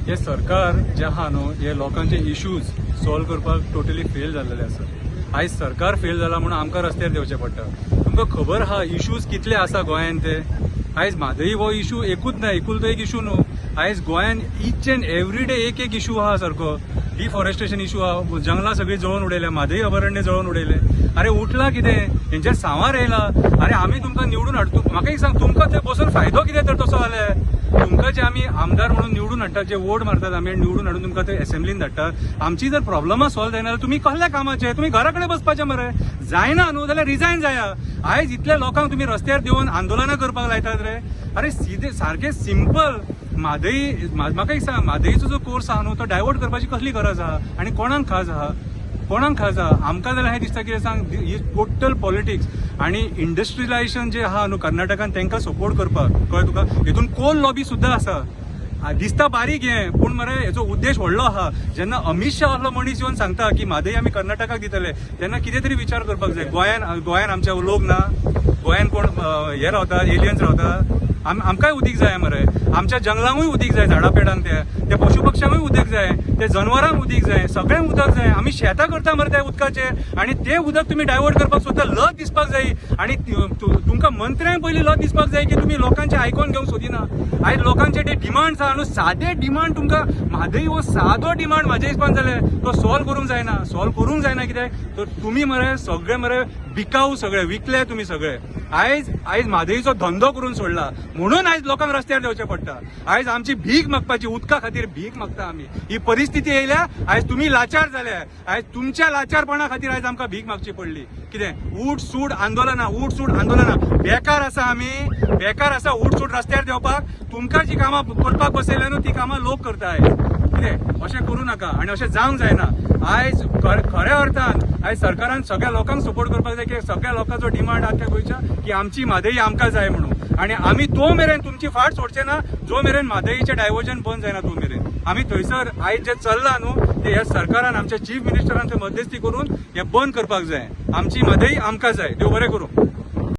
हे सरकार जे आहा न्हू हे लोकांचे इश्यूज सॉल्व करपाक टोटली फेल जाल्लेले आसा. आयज सरकार फेल जाला म्हणून आमकां रस्त्यार देवचें पडटा. तुमकां खबर आहा इश्यूज कितले आसा गोंयांत ते. आयज म्हादई हो इश्यू एकूच ना, एकुलतो एक इश्यू न्हू. आयज गोंयांत ईच अँड एवरी डे एक इश्यू आहा सारको. डिफॉरेस्टेशन इश्यू आहा, जंगलां सगळीं जळोवन उडयल्या, म्हादई अभयारण्य जळोवन उडयले. अरे उठला कितें, हेंचेर सांवार येयला. अरे आमी तुमकां निवडून हाडतो, म्हाका एक सांग, तुमकां थंय बसून फायदो कितें तर तसो जाल्यार. तुमकां जे आमी आमदार म्हणून निवडून हाडटात, जे वोट मारतात आमी निवडून हाडून तुमकां थंय असेंब्लीन धाडटात, आमची जर प्रॉब्लमां सॉल्व जायना जाल्यार तुमी कसल्या कामाचे, तुमी घरा कडेन बसपाचें मरे. जायना न्हू जाल्यार रिजायन जाया. आयज इतल्या लोकांक तुमी रस्त्यार देवन आंदोलनां करपाक लायतात रे. अरे सीदे सारकें सिंपल. म्हादई म्हाका एक सांग, म्हादईचो जो कोर्स आहा न्हू तो डायवर्ट करपाची कसली गरज आहा आनी कोणाक खाज आहा, कोणाक खाज आहा. आमकां जाल्यार हें दिसता कितें सांग, ही टोटल पॉलिटिक्स आनी इंडस्ट्रियलायझेशन जे आहा न्हू कर्नाटकान तांकां सपोर्ट करपाक, कळ्ळें तुका. हितून कोल लॉबी सुद्दां आसा. दिसता बारीक हें, पूण मरे हेचो उद्देश व्हडलो आहा. जेन्ना अमित शाह असलो मनीस येवन सांगता की म्हादई आमी कर्नाटकाक दितले, तेन्ना कितें तरी विचार करपाक जाय. गोंयान आमचे लोक ना, गोंयान कोण हे रावता, एलियन्स रावता. आमकांय उदीक जाय मरे. आमच्या जंगलांकूय उदीक जाय, झाडां पेडांक त्या पशु पक्ष्यांकूय उदीक जाय, त्या जनावरांक उदीक जाय, सगळ्यांक उदक जाय. आमी शेतां करता मरे त्या उदकाचेर, आनी तें उदक तुमी डायवर्ट करपाक सोदता. लज दिसपाक जाय. आनी तुमकां मंत्र्यांक पयलीं लज दिसपाक जाय की तुमी लोकांचे आयकोन घेवंक सोदिना. आयज लोकांचे ते डिमांड्स आहा न्हू, सादे डिमांड तुमकां म्हादई हो सादो डिमांड म्हाज्या हिसपान जाल्यार तो सॉल्व करूंक जायना. कित्याक तर तुमी मरे सगळे मरे बिकाऊ सगळे विकले तुमी सगळे. आयज म्हादईचो धंदो करून सोडला म्हणून आयज लोकांक रस्त्यार देवचें पडटा. आयज आमची भीक मागपाची, उदका खातीर भीक मागता आमी. ही परिस्थिती येयल्या, आयज तुमी लाचार जाल्या. आयज तुमच्या लाचारपणा खातीर आयज आमकां भीक मागची पडली. कितें उठ सूट आंदोलनां बेकार आसा. बेकार आसा उठ सूट रस्त्यार देवपाक. तुमकां जी कामां करपाक बसयल्या न्हू ती कामां लोक करता. आयज कितें अशें करूं नाका आनी अशें जावंक जायना. आयज खऱ्या अर्थान आयज सरकारान सगळ्या लोकांक सपोर्ट करपाक जाय की सगळ्या लोकांचो डिमांड आख्या गोंयच्या की आमची म्हादई आमकां जाय म्हणून. आनी आमी तो मेरेन तुमची फाट सोडचे ना जो मेरेन म्हादईचें डायवर्जन बंद जायना तो मेरेन. आमी थंयसर आयज जे चल्लां न्हू ते ह्या सरकारान आमच्या चीफ मिनिस्टरान थंय मध्यस्थी करून हें बंद करपाक जाय. आमची म्हादई आमकां जाय. देव बरें करूं.